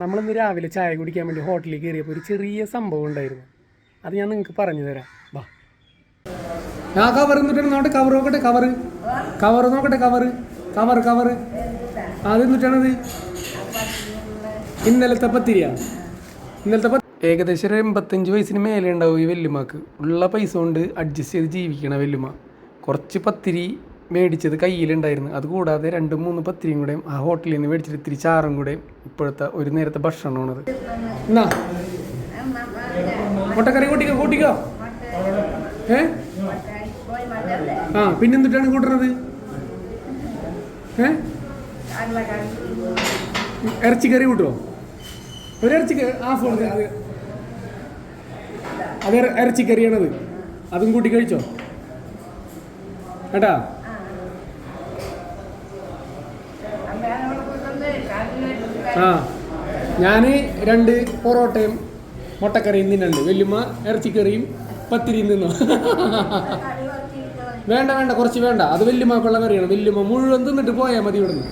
നമ്മളിന്ന് രാവിലെ ചായ കുടിക്കാൻ വേണ്ടി ഹോട്ടലിൽ കയറിയപ്പോൾ ഒരു ചെറിയ സംഭവം ഉണ്ടായിരുന്നു. അത് ഞാൻ നിങ്ങൾക്ക് പറഞ്ഞു തരാം. വാ, ആ കവർ എന്നിട്ടാണ് നോട്ടെ, കവർ നോക്കട്ടെ, കവർ നോക്കട്ടെ, കവർ അത് എന്നിട്ടാണത് ഇന്നലത്തെ പത്തിരിയാണ്. ഏകദേശം ഒരു 85 വയസ്സിന് മേലെ ഉണ്ടാവും ഈ വെല്ലുമാക്ക്. ഉള്ള പൈസ കൊണ്ട് അഡ്ജസ്റ്റ് ചെയ്ത് ജീവിക്കണ വെല്ലുമ. കുറച്ച് പത്തിരി മേടിച്ചത് കയ്യിലുണ്ടായിരുന്നു. അതുകൂടാതെ 2-3 പത്തിരിയും കൂടെ ആ ഹോട്ടലിൽ നിന്ന് മേടിച്ചിട്ട് ഇത്തിരി ചാറും കൂടെ ഇപ്പോഴത്തെ ഒരു നേരത്തെ ഭക്ഷണമാണത്. എന്നാ മുട്ടക്കറി കൂട്ടിക്കോ. ആ പിന്നെന്തിട്ടാണ് കൂട്ടുന്നത്? ഇറച്ചിക്കറി കൂട്ടുമോ? ഒരു ഇറച്ചിക്കറി അത് ഇറച്ചിക്കറിയാണത്. അതും കൂട്ടി കഴിച്ചോ കേട്ടാ. ആ ഞാൻ 2 പൊറോട്ടയും മുട്ടക്കറിയും തിന്നുണ്ട്. വെല്ലുമ്മ ഇറച്ചിക്കറിയും പത്തിരിയും തിന്നോ? വേണ്ട കുറച്ച് വേണ്ട. അത് വെല്ലുമാക്കുള്ള കറിയാണ്. വെല്ലുമ്മ മുഴുവൻ തിന്നിട്ട് പോയാൽ മതി ഇവിടുന്ന്.